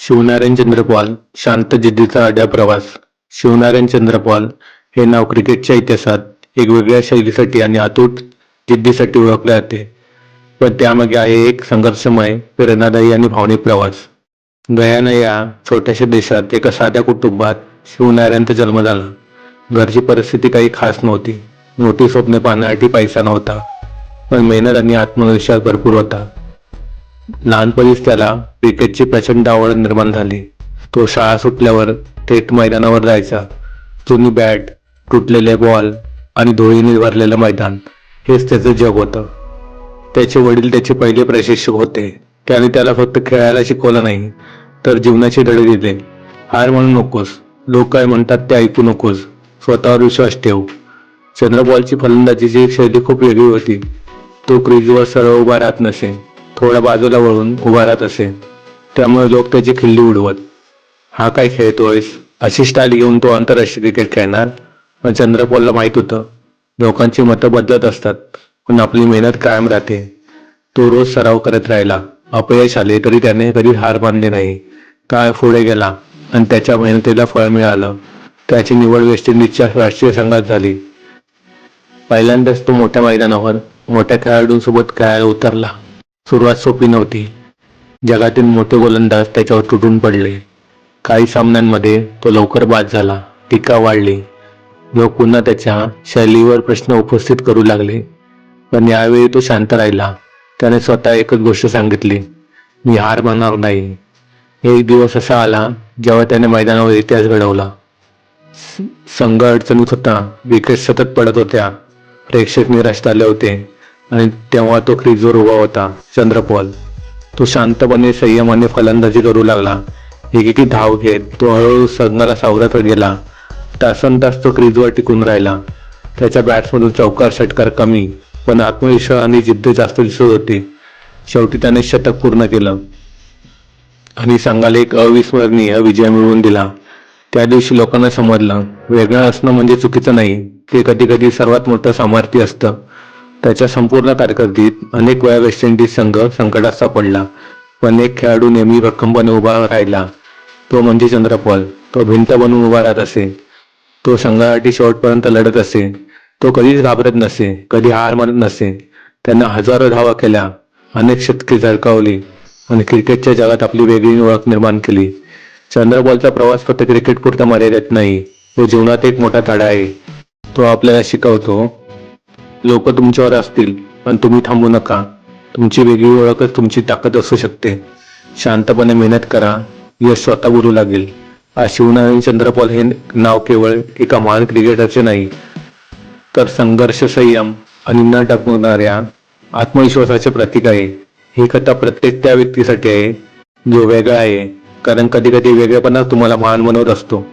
शिवनारायण चंद्र Paul शांत जिद्दीचा अड्या प्रवास. शिवनारायण चंद्र Paul हे नाव क्रिकेटच्या इतिहासात एक वेगळ्या शैलीसाठी आणि अतूट जिद्दीसाठी ओळखले जाते. पण त्यामागे आहे एक संघर्षमय, प्रेरणादायी आणि भावनिक प्रवास. गयाना या छोट्याशा देशात एका साध्या कुटुंबात शिवनारायणचा जन्म झाला. घरची परिस्थिती काही खास नव्हती. मोठी स्वप्ने पाहण्यासाठी पैसा नव्हता, पण मेहनत आणि आत्मविश्वास भरपूर होता. लहानपणीच त्याला क्रिकेटची प्रचंड आवड निर्माण झाली. तो शाळा सुटल्यावर थेट मैदानावर जायचा. जुनी बॅट, तुटलेले बॉल आणि धुळीने भरलेलं मैदान हेच त्याचं जग होतं. त्याचे वडील त्याचे पहिले प्रशिक्षक होते. त्याने त्याला फक्त खेळायला शिकवलं नाही, तर जीवनाचे धडे दिले. हार म्हणू नकोस, लोक काय म्हणतात ते ऐकू नकोस, स्वतःवर विश्वास ठेव. चंद्रपॉलची फलंदाजीची शैली खूप वेगळी होती. तो क्रीजवर सरळ उभा राहत नसे, थोडा बाजूला वळून उभा राहत असे. त्यामुळे लोक त्याची खिल्ली उडवत, हा काय खेळतोयस, अशी स्टाईल घेऊन तो आंतरराष्ट्रीय क्रिकेट खेळणार. पण चंद्रपॉलला माहित होतं, लोकांची मतं बदलत असतात, पण आपली मेहनत कायम राहते. तो रोज सराव करत राहिला. अपयश आले तरी त्याने कधी हार मानली नाही. काळ पुढे गेला आणि त्याच्या मेहनतीला फळ मिळालं. त्याची निवड वेस्ट इंडिजच्या राष्ट्रीय संघात झाली. पहिल्यांदाच तो मोठ्या मैदानावर मोठ्या खेळाडूंसोबत खेळायला उतरला. सुरुवात सोपी नव्हती. जगातील मोठे गोलंदाज त्याच्यावर तुटून पडले. काही सामन्यांमध्ये तो लवकर बाद झाला. टीका वाढली. लोक पुन्हा त्याच्या शैलीवर प्रश्न उपस्थित करू लागले. पण यावेळी तो शांत राहिला. त्याने स्वतः एकच गोष्ट सांगितली, मी हार मानणार नाही. एक दिवस असा आला जेव्हा त्याने मैदानावर इतिहास घडवला. संघ अडचणीत होता. विकेट सतत पडत होत्या. प्रेक्षक निराश झाले होते आणि तेव्हा तो क्रीजवर उभा होता. चंद्रपॉल. तो शांतपणे, संयमाने फलंदाजी करू लागला. एकेकी धाव घेत तो हळूहळू संघाला सावरत गेला. तासनतास तो क्रीजवर टिकून राहिला. त्याच्या बॅट्समधून चौकार षटकार कमी, पण आत्मविश्वास आणि जिद्द जास्त दिसत होती. शेवटी त्याने शतक पूर्ण केलं आणि संघाला एक अविस्मरणीय विजय मिळवून दिला. त्या दिवशी लोकांना समजलं, वेगळं असणं म्हणजे चुकीचं नाही, ते कधी कधी सर्वात मोठं सामर्थ्य असतं. त्याच्या संपूर्ण कारकिर्दीत अनेक वेळा वेस्ट इंडिज संघ संकटात सापडला, पण एक खेळाडू नेहमी भक्कमपणे उभा राहिला. तो म्हणजे चंद्रपॉल. तो भिंत बनून उभा राहत असे. तो संघासाठी शेवटपर्यंत लढत असे. तो कधीच घाबरत नसे, कधी हार मानत नसे. त्यानं हजारो धावा केल्या, अनेक शतके झळकावली आणि क्रिकेटच्या जगात आपली वेगळी ओळख निर्माण केली. चंद्रपॉलचा प्रवास फक्त क्रिकेट पुरता मर्यादित नाही, तो जीवनात एक मोठा धडा आहे. तो आपल्याला शिकवतो, लोक तुमच्यावर असतील, पण तुम्ही थांबू नका. तुमची वेगळी ओळखच तुमची ताकद असू शकते. शांतपणे मेहनत करा, यश स्वतः बोलू लागेल. आज शिवनारायण चंद्र पॉल हे नाव केवळ एका महान क्रिकेटरचे नाही, तर संघर्ष, संयम आणि न डगमगणाऱ्या आत्मविश्वासाचे प्रतीक आहे. ही कथा प्रत्येक त्या व्यक्तीसाठी आहे जो वेगळा आहे, कारण कधी कधी वेगळेपणा तुम्हाला महान बनवत असतो.